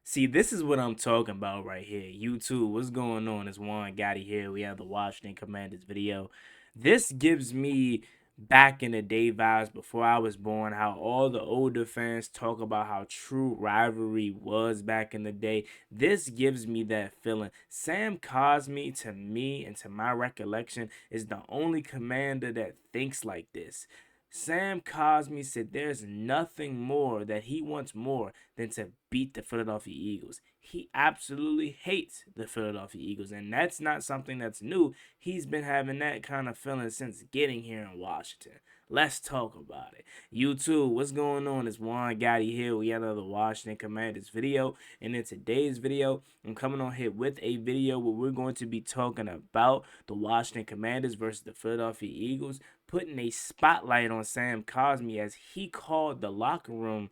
See, this is what I'm talking about right here. YouTube, what's going on? It's Juan Gotti here. We have the Washington Commanders video. This gives me back in the day vibes before I was born, how all the older fans talk about how true rivalry was back in the day. This gives me that feeling. Sam Cosmi, to me and to my recollection, is the only commander that thinks like this. Sam Cosmi said there's nothing more that he wants more than to beat the Philadelphia Eagles. He absolutely hates the Philadelphia Eagles, and that's not something that's new. He's been having that kind of feeling since getting here in Washington. Let's talk about it. YouTube, what's going on? It's Juan Gotti here. We have another Washington Commanders video, and in today's video, I'm coming on here with a video where we're going to be talking about the Washington Commanders versus the Philadelphia Eagles, putting a spotlight on Sam Cosmi as he called the locker room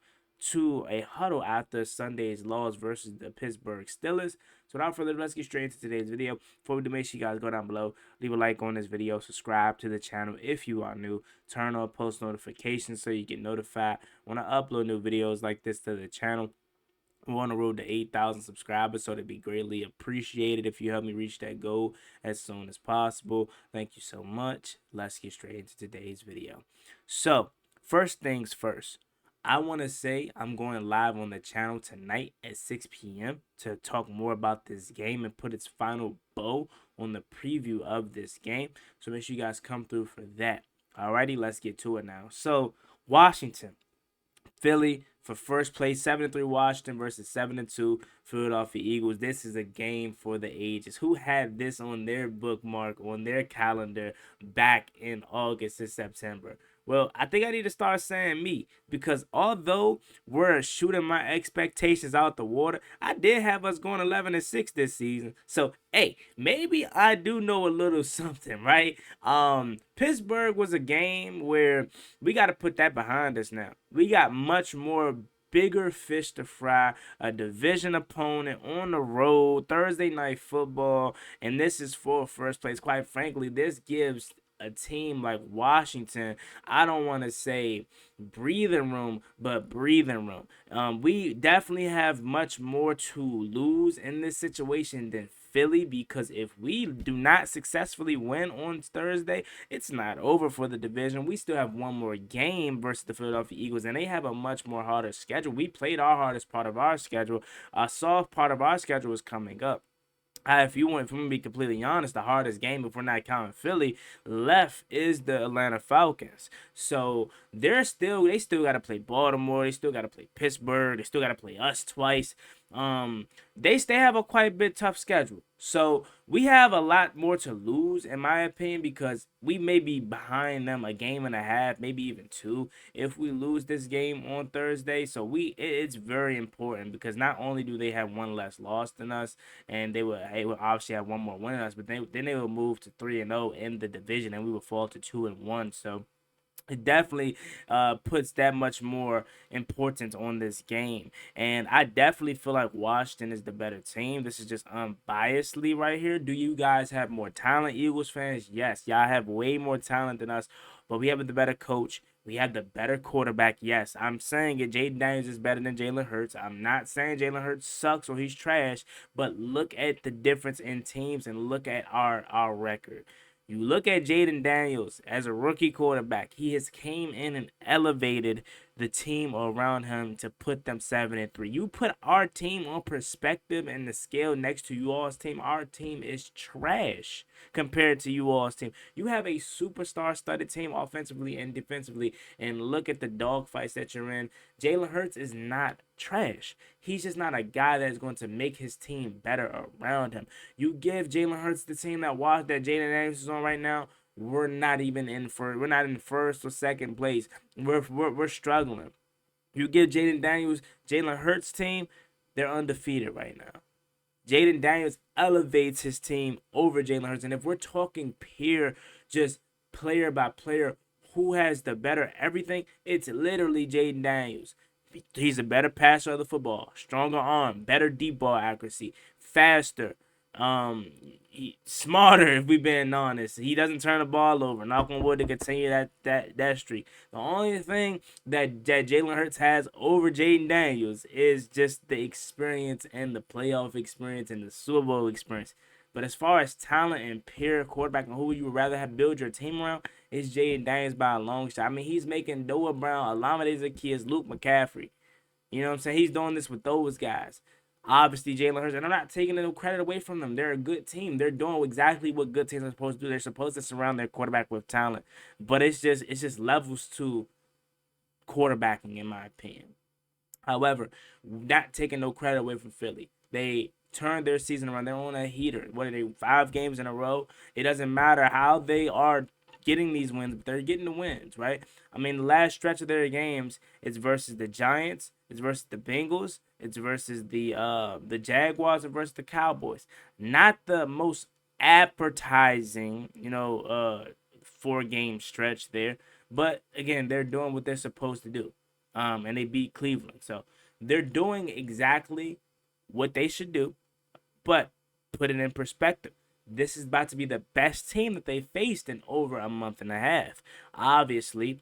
to a huddle after Sunday's loss versus the Pittsburgh Steelers. So without further ado, let's get straight into today's video. Before we do, make sure you guys go down below, leave a like on this video, subscribe to the channel if you are new, turn on post notifications so you get notified when I upload new videos like this to the channel. We're on the road to 8,000 subscribers, so it'd be greatly appreciated if you help me reach that goal as soon as possible. Thank you so much. Let's get straight into today's video. So, first things first, I want to say I'm going live on the channel tonight at 6 p.m. to talk more about this game and put its final bow on the preview of this game. So make sure you guys come through for that. Alrighty, let's get to it now. So, Washington. Philly for first place, 7-3 Washington versus 7-2 Philadelphia Eagles. This is a game for the ages. Who had this on their bookmark, on their calendar back in August and September? Well, I think I need to start saying me, because although we're shooting my expectations out the water, I did have us going 11-6 this season. So, hey, maybe I do know a little something, right? Pittsburgh was a game where we got to put that behind us now. We got much more bigger fish to fry, a division opponent on the road, Thursday night football, and this is for first place. Quite frankly, this gives a team like Washington, I don't want to say breathing room, but breathing room. We definitely have much more to lose in this situation than Philly, because if we do not successfully win on Thursday, it's not over for the division. We still have one more game versus the Philadelphia Eagles, and they have a much more harder schedule. We played our hardest part of our schedule. A soft part of our schedule is coming up. If you want, for me to be completely honest, the hardest game, if we're not counting Philly, left is the Atlanta Falcons. So they still got to play Baltimore, they still got to play Pittsburgh, they still got to play us twice. They still have a quite bit tough schedule. So we have a lot more to lose, in my opinion, because we may be behind them a game and a half, maybe even two, if we lose this game on Thursday. So it's very important, because not only do they have one less loss than us, and they would obviously have one more win than us, but then they will move to 3-0 in the division, and we will fall to 2-1. So it definitely puts that much more importance on this game. And I definitely feel like Washington is the better team. This is just unbiasedly right here. Do you guys have more talent, Eagles fans? Yes, y'all have way more talent than us, but we have the better coach. We have the better quarterback. Yes, I'm saying it. Jaden Daniels is better than Jalen Hurts. I'm not saying Jalen Hurts sucks or he's trash, but look at the difference in teams and look at our record. You look at Jaden Daniels as a rookie quarterback. He has came in and elevated the team around him to put them 7-3. You put our team on perspective and the scale next to you all's team. Our team is trash compared to you all's team. You have a superstar studded team offensively and defensively, and look at the dogfights that you're in. Jalen Hurts is not trash. He's just not a guy that's going to make his team better around him. You give Jalen Hurts the team that Jaden Daniels is on right now, we're not even in we're not in first or second place. We're struggling. You give Jalen Hurts team, they're undefeated right now. Jaden Daniels elevates his team over Jalen Hurts. And if we're talking pure, just player by player, who has the better everything, it's literally Jaden Daniels. He's a better passer of the football, stronger arm, better deep ball accuracy, faster, Um, smarter if we being honest. He doesn't turn the ball over. Knock on wood to continue that streak. The only thing that Jalen Hurts has over Jaden Daniels is just the experience and the playoff experience and the Super Bowl experience. But as far as talent and pure quarterback and who you would rather have build your team around, it's Jaden Daniels by a long shot. I mean, he's making Noah Brown, Alameda Zaccheaus, Luke McCaffrey. You know what I'm saying? He's doing this with those guys. Obviously, Jalen Hurts, and I'm not taking no credit away from them. They're a good team. They're doing exactly what good teams are supposed to do. They're supposed to surround their quarterback with talent. But it's just levels to quarterbacking, in my opinion. However, not taking no credit away from Philly. They turned their season around. They're on a heater. What are they? 5 games in a row. It doesn't matter how they are getting these wins, but they're getting the wins, right? I mean, the last stretch of their games is versus the Giants, it's versus the Bengals, it's versus the Jaguars, and versus the Cowboys. Not the most appetizing, 4 game stretch there, but again, they're doing what they're supposed to do. And they beat Cleveland. So they're doing exactly what they should do, but put it in perspective. This is about to be the best team that they faced in over a month and a half. Obviously,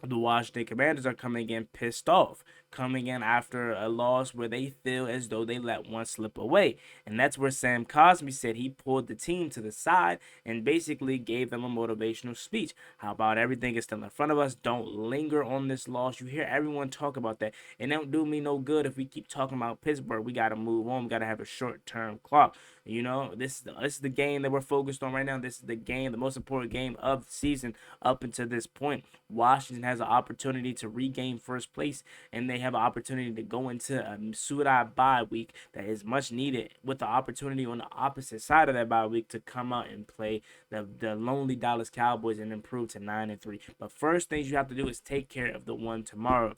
the Washington Commanders are coming in pissed off, coming in after a loss where they feel as though they let one slip away. And that's where Sam Cosmi said he pulled the team to the side and basically gave them a motivational speech. How about everything is still in front of us? Don't linger on this loss. You hear everyone talk about that. And it don't do me no good if we keep talking about Pittsburgh. We got to move on. We got to have a short-term clock. This is the game that we're focused on right now. This is the game, the most important game of the season up until this point. Washington has an opportunity to regain first place, and they have an opportunity to go into a Suda bye week that is much needed, with the opportunity on the opposite side of that bye week to come out and play the lonely Dallas Cowboys and improve to 9-3. But first things you have to do is take care of the one tomorrow.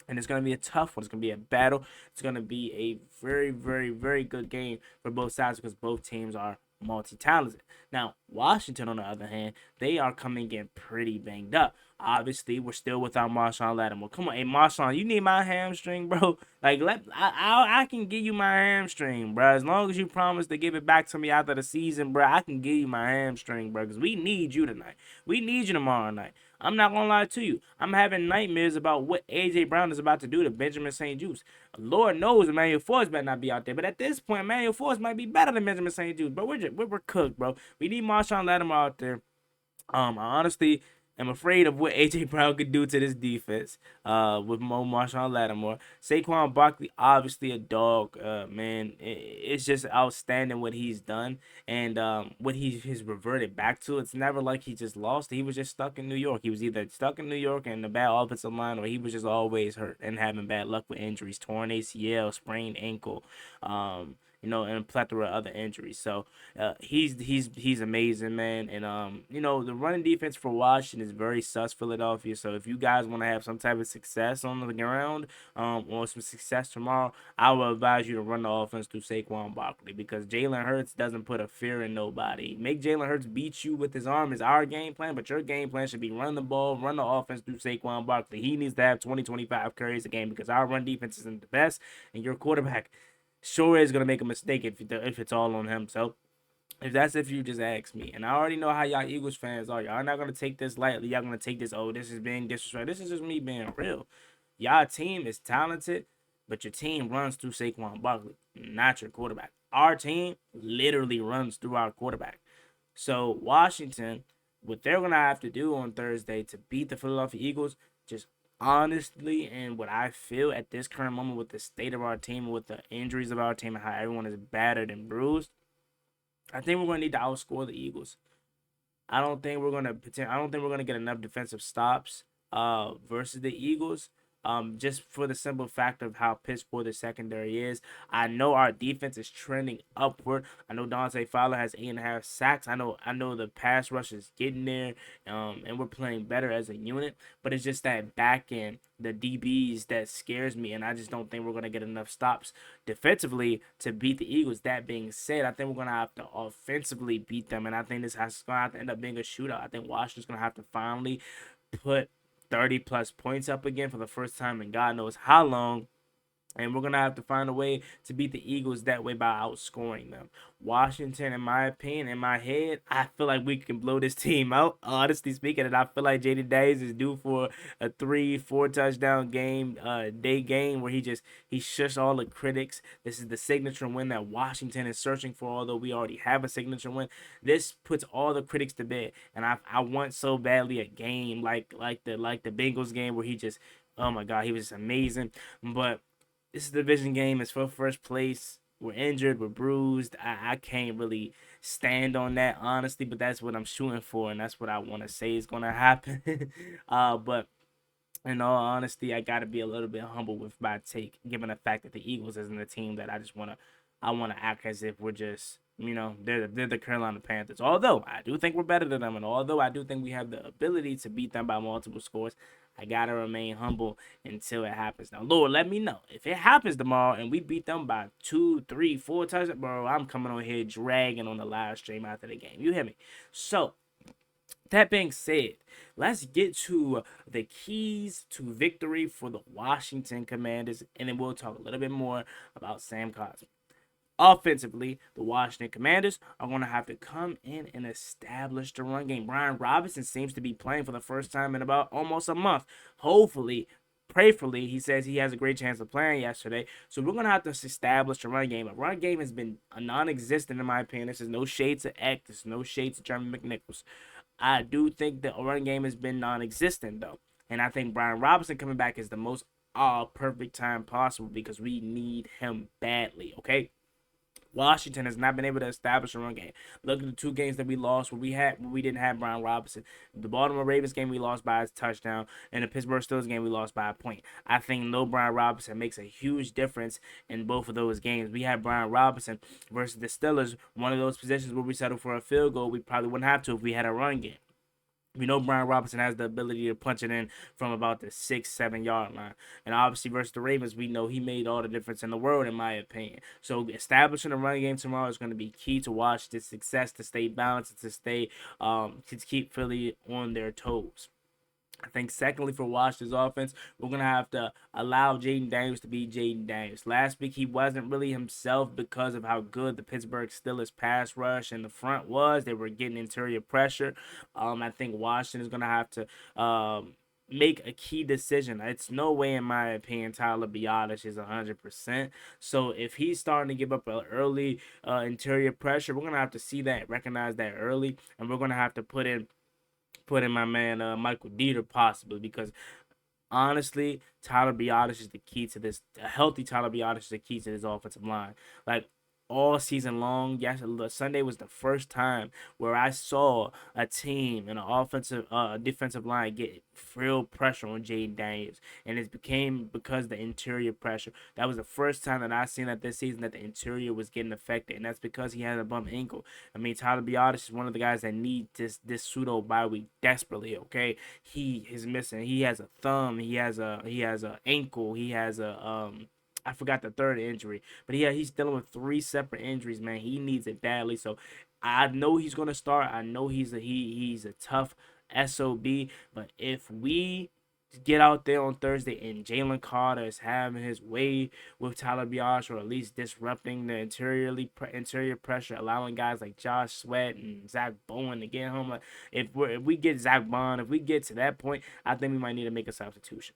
And it's going to be a tough one. It's going to be a battle. It's going to be a very, very, very good game for both sides because both teams are multi-talented. Now, Washington, on the other hand, they are coming in pretty banged up. Obviously, we're still without Marshawn Lattimore. Come on, hey Marshawn, you need my hamstring, bro. Like, I can give you my hamstring, bro. As long as you promise to give it back to me after the season, bro, I can give you my hamstring, bro. Because we need you tonight. We need you tomorrow night. I'm not gonna lie to you. I'm having nightmares about what AJ Brown is about to do to Benjamin St. Juste. Lord knows Emmanuel Forbes better not be out there, but at this point, Emmanuel Forbes might be better than Benjamin St. Juste. But we're cooked, bro. We need Marshawn Lattimore out there. I honestly am afraid of what AJ Brown could do to this defense. With Marshawn Lattimore, Saquon Barkley, obviously a dog. Man, it's just outstanding what he's done and what he's reverted back to. It's never like he just lost. He was just stuck in New York. He was either stuck in New York and a bad offensive line, or he was just always hurt and having bad luck with injuries, torn ACL, sprained ankle. And a plethora of other injuries. So he's amazing, man. And the running defense for Washington is very sus Philadelphia. So if you guys want to have some type of success on the ground, or some success tomorrow, I will advise you to run the offense through Saquon Barkley, because Jalen Hurts doesn't put a fear in nobody. Make Jalen Hurts beat you with his arm is our game plan, but your game plan should be run the ball, run the offense through Saquon Barkley. He needs to have 20-25 carries a game because our run defense isn't the best, and your quarterback sure is gonna make a mistake if it's all on him. So if you just ask me, and I already know how y'all Eagles fans are, y'all not gonna take this lightly. Y'all gonna take this, oh, this is being disrespectful. This is just me being real. Y'all team is talented, but your team runs through Saquon Barkley, not your quarterback. Our team literally runs through our quarterback. So Washington, what they're gonna have to do on Thursday to beat the Philadelphia Eagles, just honestly, and what I feel at this current moment with the state of our team, with the injuries of our team, and how everyone is battered and bruised, I think we're gonna need to outscore the Eagles. I don't think we're gonna get enough defensive stops versus the Eagles. Just for the simple fact of how piss poor the secondary is. I know our defense is trending upward. I know Dante Fowler has 8.5 sacks. I know the pass rush is getting there, and we're playing better as a unit. But it's just that back end, the DBs, that scares me, and I just don't think we're gonna get enough stops defensively to beat the Eagles. That being said, I think we're gonna have to offensively beat them, and I think this has gonna have to end up being a shootout. I think Washington's gonna have to finally put 30 plus points up again for the first time in God knows how long. And we're going to have to find a way to beat the Eagles that way by outscoring them. Washington, in my opinion, in my head, I feel like we can blow this team out, honestly speaking. And I feel like JGTS is due for a 3-4 touchdown game, day game where he shush all the critics. This is the signature win that Washington is searching for, although we already have a signature win. This puts all the critics to bed. And I want so badly a game like the Bengals game where he just, oh my God, he was just amazing. But this is a division game. It's for first place. We're injured. We're bruised. I can't really stand on that, honestly, but that's what I'm shooting for, and that's what I want to say is going to happen. But in all honesty, I got to be a little bit humble with my take, given the fact that the Eagles isn't a team that I want to act as if we're just, they're the Carolina Panthers. Although I do think we're better than them, and although I do think we have the ability to beat them by multiple scores, I gotta remain humble until it happens. Now, Lord, let me know if it happens tomorrow and we beat them by 2, 3, 4 touchdowns, bro. I'm coming on here dragging on the live stream after the game. You hear me? So that being said, let's get to the keys to victory for the Washington Commanders, and then we'll talk a little bit more about Sam Cosmi. Offensively, the Washington Commanders are going to have to come in and establish the run game. Brian Robinson seems to be playing for the first time in about almost a month. Hopefully, prayerfully, he says he has a great chance of playing yesterday. So we're going to have to establish the run game. The run game has been non-existent in my opinion. This is no shade to Eck. This is no shade to Jeremy McNichols. I do think the run game has been non-existent though. And I think Brian Robinson coming back is the most perfect time possible because we need him badly, okay? Washington has not been able to establish a run game. Look at the two games that we lost where we didn't have Brian Robinson. The Baltimore Ravens game we lost by a touchdown, and the Pittsburgh Steelers game we lost by a point. I think no Brian Robinson makes a huge difference in both of those games. We had Brian Robinson versus the Steelers, one of those positions where we settled for a field goal. We probably wouldn't have to if we had a run game. We know Brian Robinson has the ability to punch it in from about the 6-7 yard line. And obviously versus the Ravens, we know he made all the difference in the world, in my opinion. So establishing a run game tomorrow is going to be key to Washington's success, to stay balanced, to keep Philly on their toes. I think secondly for Washington's offense, we're gonna have to allow Jaden Daniels to be Jaden Daniels. Last week he wasn't really himself because of how good the Pittsburgh Steelers pass rush in the front was. They were getting interior pressure. I think Washington is gonna have to make a key decision. It's no way, in my opinion, Tyler Biadasz is 100%. So if he's starting to give up an early interior pressure, we're gonna have to see that, recognize that early, and we're gonna have to put in my man Michael Dieter possibly because honestly, Tyler Biadasz is the key to this. A healthy Tyler Biadasz is the key to this offensive line. Like all season long, yes, Sunday was the first time where I saw a team and an defensive line get real pressure on Jaden Daniels, and it became because the interior pressure. That was the first time that I seen that this season that the interior was getting affected, and that's because he had a bum ankle. I mean, Tyler Biadasz is one of the guys that need this pseudo bye week desperately. Okay, he is missing. He has a thumb. He has a ankle. He has a. I forgot the third injury, but yeah, he's dealing with three separate injuries, man. He needs it badly. So I know he's gonna start. I know he's a tough SOB, but if we get out there on Thursday and Jalen Carter is having his way with Tyler Biadasz, or at least disrupting the interior pressure, allowing guys like Josh Sweat and Zach Bowen to get home. Like if we get Zach Bond, if we get to that point, I think we might need to make a substitution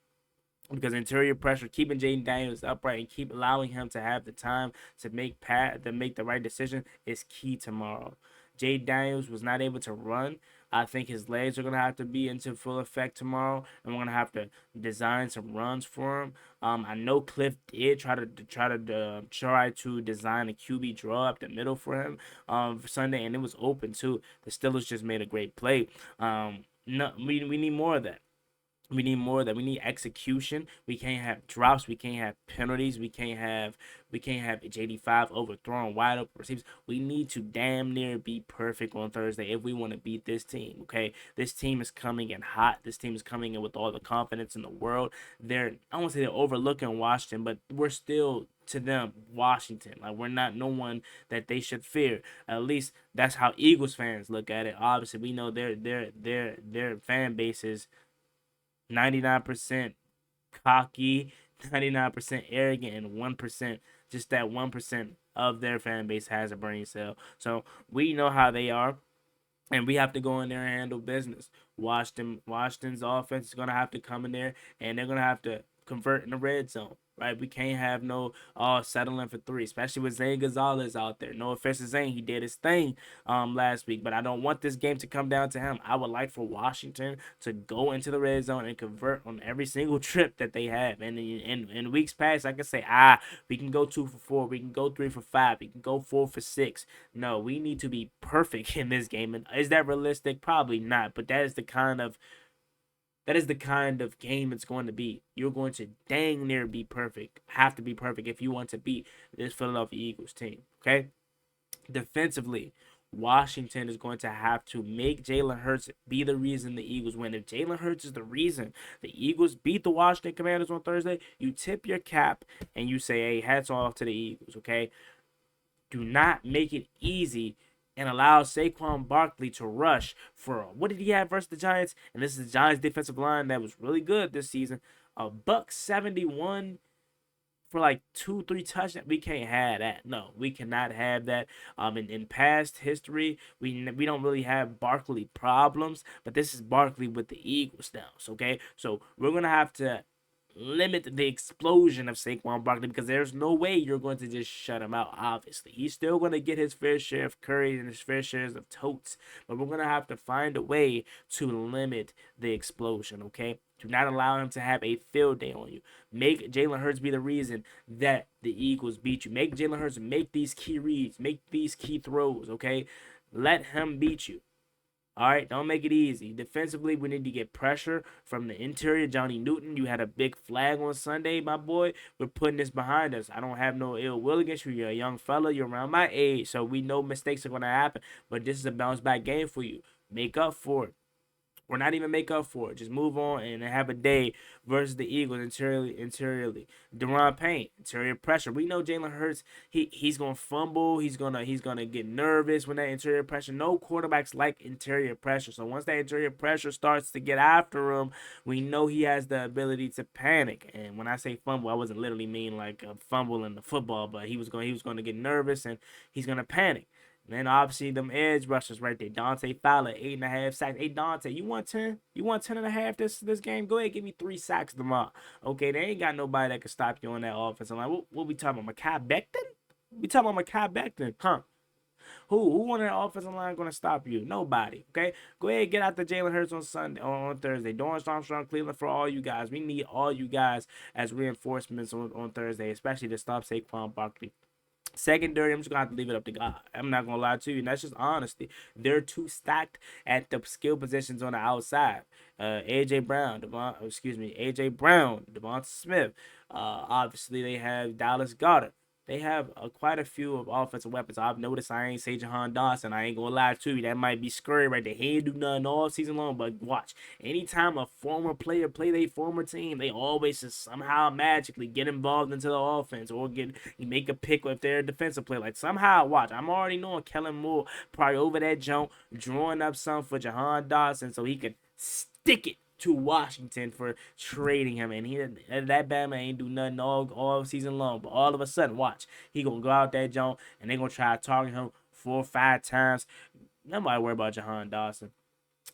because interior pressure, keeping Jaden Daniels upright and keep allowing him to have the time to make the right decision is key tomorrow. Jaden Daniels was not able to run. I think his legs are gonna have to be into full effect tomorrow, and we're gonna have to design some runs for him. I know Cliff did try to design a QB draw up the middle for him for Sunday, and it was open too. The Steelers just made a great play. No, we need more of that. We need more of that. We need execution. We can't have drops. We can't have penalties. We can't have JD5 overthrowing wide open receivers. We need to damn near be perfect on Thursday if we want to beat this team. Okay, this team is coming in hot. This team is coming in with all the confidence in the world. I won't say they're overlooking Washington, but we're still to them Washington. Like we're not no one that they should fear. At least that's how Eagles fans look at it. Obviously, we know their fan bases 99% cocky, 99% arrogant, and 1%, just that 1% of their fan base has a brain cell. So we know how they are, and we have to go in there and handle business. Washington's offense is gonna have to come in there, and they're gonna have to convert in the red zone. Right, we can't have no settling for three, especially with Zane Gonzalez out there. No offense to Zane, he did his thing last week, but I don't want this game to come down to him. I would like for Washington to go into the red zone and convert on every single trip that they have. And in weeks past, I can say, we can go 2 for 4, we can go 3 for 5, we can go 4 for 6. No, we need to be perfect in this game. And is that realistic? Probably not. But that is the kind of game it's going to be. You're going to dang near be perfect. Have to be perfect if you want to beat this Philadelphia Eagles team. Okay? Defensively, Washington is going to have to make Jalen Hurts be the reason the Eagles win. If Jalen Hurts is the reason the Eagles beat the Washington Commanders on Thursday, you tip your cap and you say, hey, hats off to the Eagles, okay? Do not make it easy and allow Saquon Barkley to rush for, what did he have versus the Giants? And this is the Giants defensive line that was really good this season. A $171 for like 2-3 touchdowns. We can't have that. No, we cannot have that. In past history, we don't really have Barkley problems, but this is Barkley with the Eagles now. Okay, so we're gonna have to limit the explosion of Saquon Barkley, because there's no way you're going to just shut him out. Obviously, he's still going to get his fair share of Curry and his fair shares of totes, but we're going to have to find a way to limit the explosion. Okay, do not allow him to have a field day on you. Make Jalen Hurts be the reason that the Eagles beat you. Make Jalen Hurts make these key reads, make these key throws. Okay, let him beat you. All right, don't make it easy. Defensively, we need to get pressure from the interior. Johnny Newton, you had a big flag on Sunday, my boy. We're putting this behind us. I don't have no ill will against you. You're a young fella. You're around my age, so we know mistakes are going to happen. But this is a bounce back game for you. Make up for it. Or not even make up for it. Just move on and have a day versus the Eagles interiorly. Deron Payne, interior pressure. We know Jalen Hurts, he's gonna fumble, he's gonna get nervous when that interior pressure. No quarterbacks like interior pressure. So once that interior pressure starts to get after him, we know he has the ability to panic. And when I say fumble, I wasn't literally mean like a fumble in the football, but he was gonna get nervous and he's gonna panic. And then obviously them edge rushers right there. Dante Fowler, 8.5 sacks. Hey Dante, you want 10? You want 10.5 this game? Go ahead, give me 3 sacks tomorrow. Okay, they ain't got nobody that can stop you on that offensive line. What we talking about? Mekhi Becton? We talking about Mekhi Becton, huh? Who on that offensive line gonna stop you? Nobody. Okay, go ahead, get out the Jalen Hurts on Sunday, on Thursday. Dorrance Armstrong, Cleveland for all you guys. We need all you guys as reinforcements on Thursday, especially to stop Saquon Barkley. Secondary, I'm just gonna have to leave it up to God. I'm not gonna lie to you, and that's just honesty. They're too stacked at the skill positions on the outside. AJ Brown, Devonta Smith. Obviously they have Dallas Goddard. They have quite a few of offensive weapons. I've noticed I ain't say Jahan Dawson. I ain't gonna lie to you. That might be scary right there. He ain't do nothing all season long, but watch. Anytime a former player play their former team, they always just somehow magically get involved into the offense or make a pick with their defensive play. Like somehow, watch. I'm already knowing Kellen Moore probably over that jump, drawing up something for Jahan Dawson so he can stick it to Washington for trading him, and that Batman ain't do nothing all season long. But all of a sudden, watch, he gonna go out that joint, and they gonna try to target him 4 or 5 times. Nobody worry about Jahan Dawson.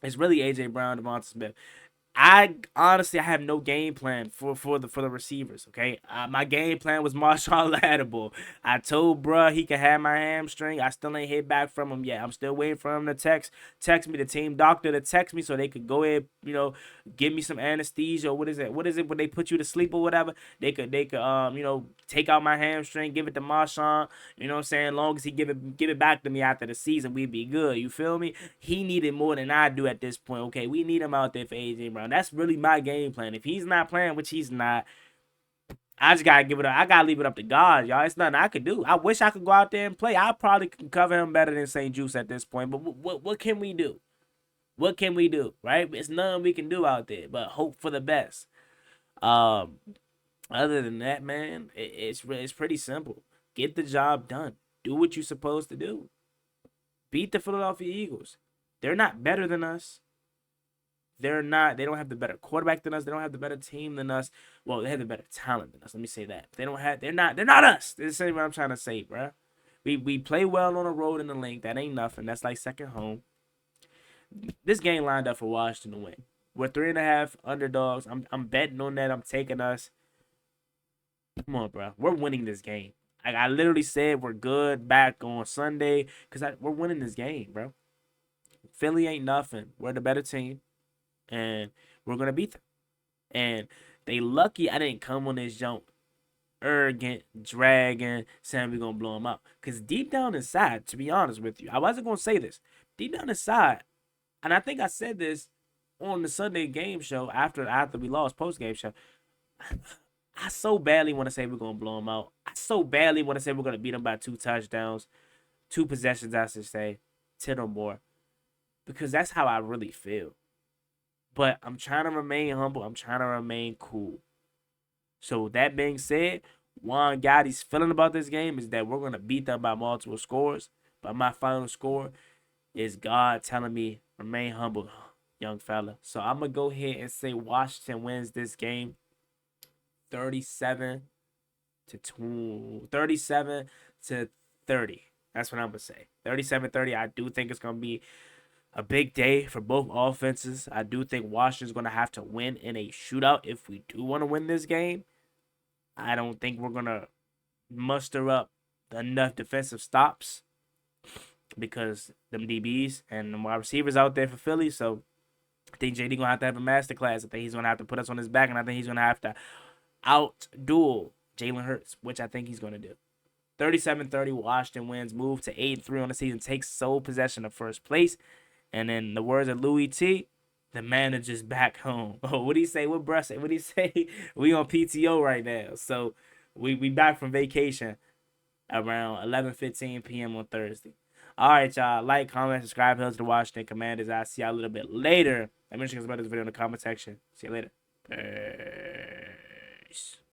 It's really AJ Brown, Devonta Smith. I honestly have no game plan for the receivers. Okay, my game plan was Marshawn Lattimore. I told bruh he could have my hamstring. I still ain't hit back from him yet. I'm still waiting for him to text me, the team doctor to text me so they could go ahead, give me some anesthesia or what is it when they put you to sleep or whatever. They could take out my hamstring, give it to Marshawn. You know what I'm saying? As long as he give it back to me after the season, we'd be good. You feel me? He needed more than I do at this point. Okay, we need him out there for AJ Brown. That's really my game plan. If he's not playing, which he's not, I just gotta give it up. I gotta leave it up to God, y'all. It's nothing I could do. I wish I could go out there and play. I probably can cover him better than St. Juice at this point. But what can we do? What can we do? Right? It's nothing we can do out there but hope for the best. Um, Other than that, man, it's pretty simple. Get the job done. Do what you're supposed to do. Beat the Philadelphia Eagles. They're not better than us. They're not. They don't have the better quarterback than us. They don't have the better team than us. Well, they have the better talent than us. Let me say that. They don't have. They're not. They're not us. This is what I'm trying to say, bro. We play well on the road in the link. That ain't nothing. That's like second home. This game lined up for Washington to win. We're 3.5 underdogs. I'm betting on that. I'm taking us. Come on, bro. We're winning this game. I literally said we're good back on Sunday because we're winning this game, bro. Philly ain't nothing. We're the better team, and we're gonna beat them. And they lucky I didn't come on this jump arrogant, dragging, saying we're gonna blow them out. Cause deep down inside, to be honest with you, I wasn't gonna say this. Deep down inside, and I think I said this on the Sunday game show after we lost post game show. I so badly want to say we're gonna blow them out. I so badly want to say we're gonna beat them by 2 touchdowns, 2 possessions, I should say, 10 or more, because that's how I really feel. But I'm trying to remain humble. I'm trying to remain cool. So that being said, Juan Gotti's feeling about this game is that we're gonna beat them by multiple scores. But my final score is God telling me remain humble, young fella. So I'm gonna go ahead and say Washington wins this game 37 to 37 to 30. That's what I'm gonna say. 37-30. I do think it's gonna be a big day for both offenses. I do think Washington's gonna have to win in a shootout if we do want to win this game. I don't think we're gonna muster up enough defensive stops because them DBs and the wide receivers out there for Philly. So I think JD gonna have to have a masterclass. I think he's gonna have to put us on his back, and I think he's gonna have to out-duel Jalen Hurts, which I think he's going to do. 37-30, Washington wins, move to 8-3 on the season, takes sole possession of first place. And in the words of Louis T, the manager's back home. Oh, what do you say? What bruh say? What do you say? We on PTO right now. So we back from vacation around 11:15 p.m. on Thursday. All right, y'all. Like, comment, subscribe, help to the Washington Commanders. I'll see y'all a little bit later. Let me know about this video in the comment section. See you later. Peace.